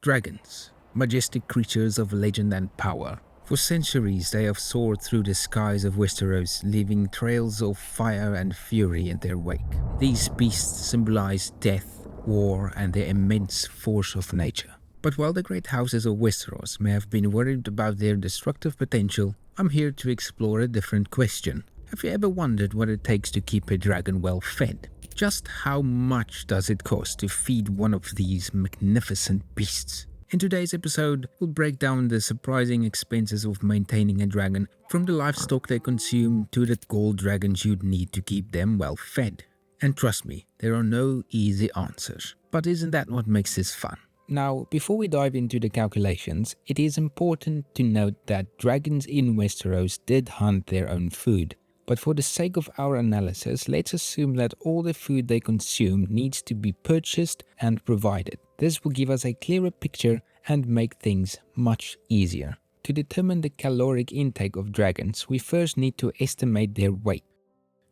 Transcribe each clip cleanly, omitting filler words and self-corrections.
Dragons, majestic creatures of legend and power. For centuries they have soared through the skies of Westeros, leaving trails of fire and fury in their wake. These beasts symbolize death, war, and the immense force of nature. But while the great houses of Westeros may have been worried about their destructive potential, I'm here to explore a different question. Have you ever wondered what it takes to keep a dragon well fed? Just how much does it cost to feed one of these magnificent beasts? In today's episode, we'll break down the surprising expenses of maintaining a dragon, from the livestock they consume to the gold dragons you'd need to keep them well fed. And trust me, there are no easy answers. But isn't that what makes this fun? Now, before we dive into the calculations, it is important to note that dragons in Westeros did hunt their own food. But for the sake of our analysis, let's assume that all the food they consume needs to be purchased and provided. This will give us a clearer picture and make things much easier. To determine the caloric intake of dragons, we first need to estimate their weight.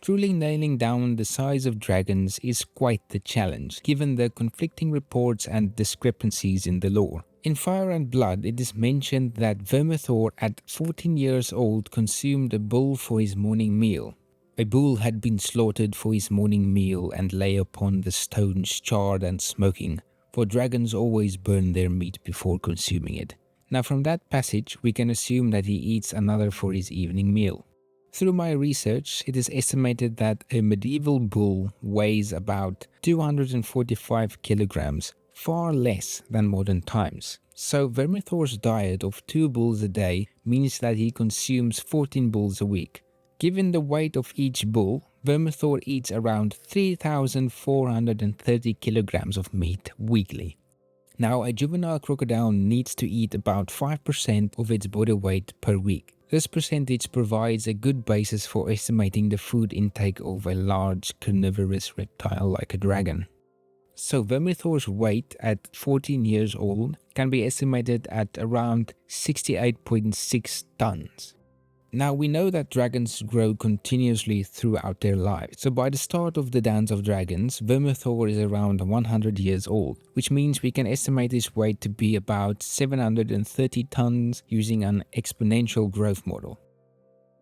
Truly nailing down the size of dragons is quite the challenge, given the conflicting reports and discrepancies in the lore. In Fire and Blood, it is mentioned that Vermithor at 14 years old consumed a bull for his morning meal. A bull had been slaughtered for his morning meal and lay upon the stones charred and smoking, for dragons always burn their meat before consuming it. Now from that passage, we can assume that he eats another for his evening meal. Through my research, it is estimated that a medieval bull weighs about 245 kilograms, far less than modern times. So Vermithor's diet of 2 bulls a day means that he consumes 14 bulls a week. Given the weight of each bull, Vermithor eats around 3,430 kilograms of meat weekly. Now, a juvenile crocodile needs to eat about 5% of its body weight per week. This percentage provides a good basis for estimating the food intake of a large carnivorous reptile like a dragon. So Vermithor's weight at 14 years old can be estimated at around 68.6 tons. Now we know that dragons grow continuously throughout their lives, so by the start of the Dance of Dragons, Vermithor is around 100 years old, which means we can estimate his weight to be about 730 tons using an exponential growth model.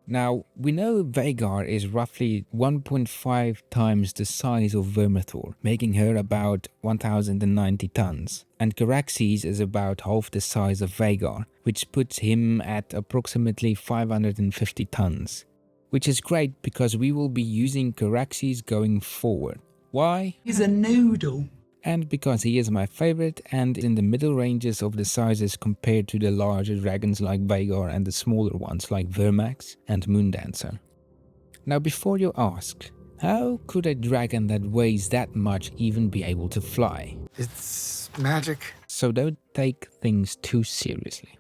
Now, we know Vhagar is roughly 1.5 times the size of Vermithor, making her about 1090 tons, and Caraxes is about half the size of Vhagar, which puts him at approximately 550 tons. Which is great because we will be using Caraxes going forward. Why? He's a noodle. And because he is my favorite and in the middle ranges of the sizes compared to the larger dragons like Vhagar and the smaller ones like Vermax and Moondancer. Now before you ask, how could a dragon that weighs that much even be able to fly? It's magic. So don't take things too seriously.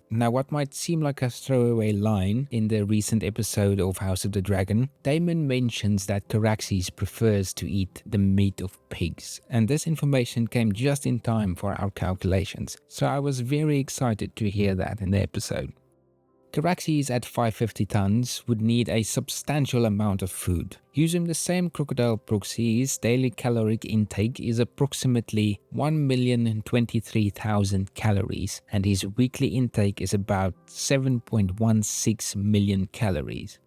Now what might seem like a throwaway line in the recent episode of House of the Dragon, Daemon mentions that Caraxes prefers to eat the meat of pigs, and this information came just in time for our calculations, so I was very excited to hear that in the episode. Caraxes at 550 tons would need a substantial amount of food. Using the same crocodile proxies, daily caloric intake is approximately 1,023,000 calories, and his weekly intake is about 7.16 million calories.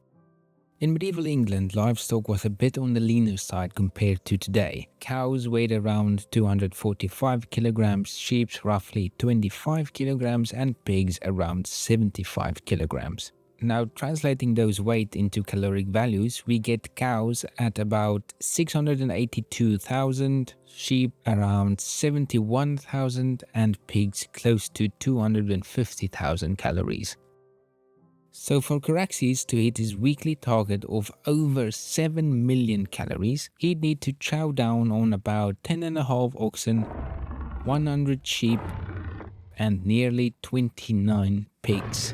In medieval England, livestock was a bit on the leaner side compared to today. Cows weighed around 245 kilograms, sheep roughly 25 kilograms, and pigs around 75 kilograms. Now, translating those weight into caloric values, we get cows at about 682,000, sheep around 71,000, and pigs close to 250,000 calories. So for Caraxes to hit his weekly target of over 7 million calories, he'd need to chow down on about 10.5 oxen, 100 sheep, and nearly 29 pigs.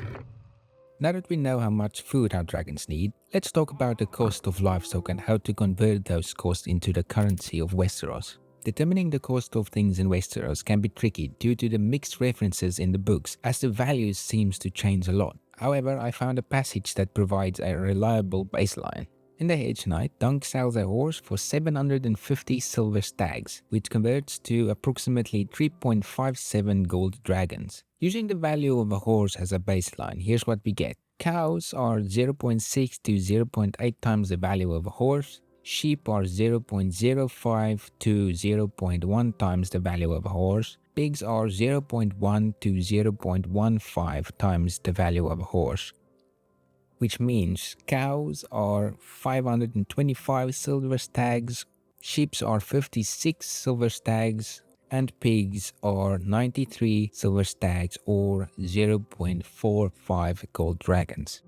Now that we know how much food our dragons need, let's talk about the cost of livestock and how to convert those costs into the currency of Westeros. Determining the cost of things in Westeros can be tricky due to the mixed references in the books, as the values seems to change a lot. However, I found a passage that provides a reliable baseline. In the Hedge Knight, Dunk sells a horse for 750 silver stags, which converts to approximately 3.57 gold dragons. Using the value of a horse as a baseline, here's what we get. Cows are 0.6 to 0.8 times the value of a horse. Sheep are 0.05 to 0.1 times the value of a horse. Pigs are 0.1 to 0.15 times the value of a horse, which means cows are 525 silver stags, sheep are 56 silver stags, and pigs are 93 silver stags or 0.45 gold dragons.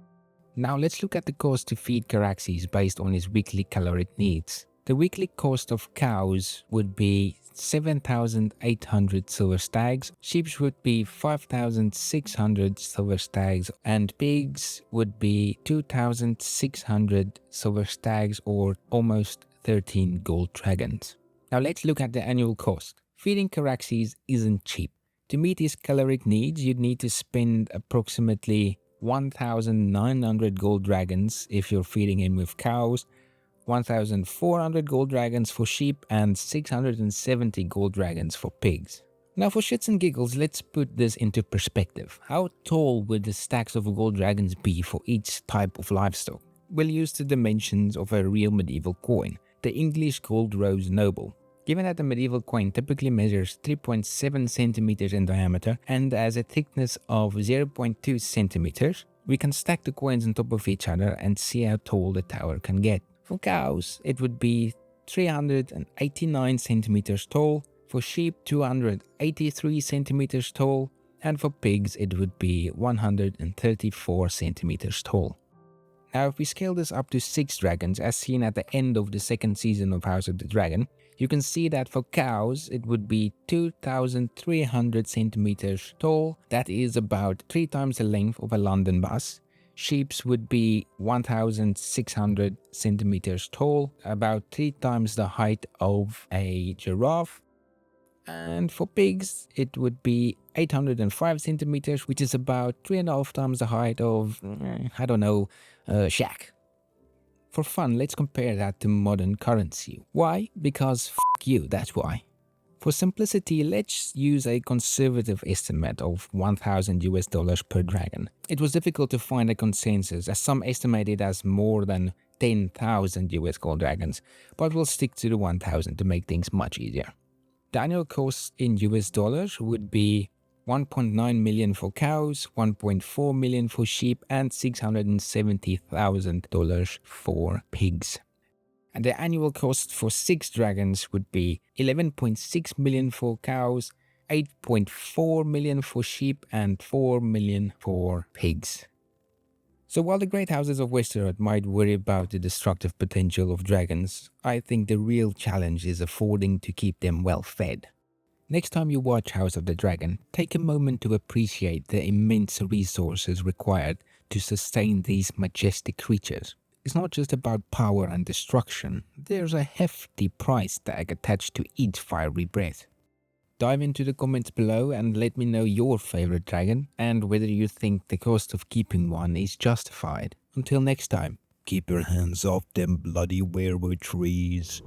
Now let's look at the cost to feed Caraxes based on his weekly caloric needs. The weekly cost of cows would be 7,800 silver stags, sheep would be 5,600 silver stags, and pigs would be 2,600 silver stags or almost 13 gold dragons. Now let's look at the annual cost. Feeding Caraxes isn't cheap. To meet his caloric needs, you'd need to spend approximately 1,900 gold dragons if you're feeding him with cows, 1,400 gold dragons for sheep, and 670 gold dragons for pigs. Now for shits and giggles, let's put this into perspective. How tall would the stacks of gold dragons be for each type of livestock? We'll use the dimensions of a real medieval coin, the English gold rose noble. Given that the medieval coin typically measures 3.7 centimeters in diameter and has a thickness of 0.2 centimeters, we can stack the coins on top of each other and see how tall the tower can get. For cows, it would be 389 centimeters tall, for sheep 283 centimeters tall, and for pigs it would be 134 centimeters tall. Now if we scale this up to 6 dragons as seen at the end of the second season of House of the Dragon, you can see that for cows it would be 2,300 centimeters tall, that is about 3 times the length of a London bus. Sheep's would be 1,600 centimeters tall, about 3 times the height of a giraffe. And for pigs, it would be 805 centimeters, which is about 3.5 times the height of, Shaq. For fun, let's compare that to modern currency. Why? Because f*** you, that's why. For simplicity, let's use a conservative estimate of $1,000 per dragon. It was difficult to find a consensus, as some estimate it as more than 10,000 US gold dragons, but we'll stick to the 1,000 to make things much easier. The annual cost in US dollars would be 1.9 million for cows, 1.4 million for sheep, and $670,000 for pigs. And the annual cost for 6 dragons would be 11.6 million for cows, 8.4 million for sheep, and 4 million for pigs. So while the great houses of Westeros might worry about the destructive potential of dragons, I think the real challenge is affording to keep them well fed. Next time you watch House of the Dragon, take a moment to appreciate the immense resources required to sustain these majestic creatures. It's not just about power and destruction, there's a hefty price tag attached to each fiery breath. Dive into the comments below and let me know your favorite dragon and whether you think the cost of keeping one is justified. Until next time, keep your hands off them bloody werewood trees.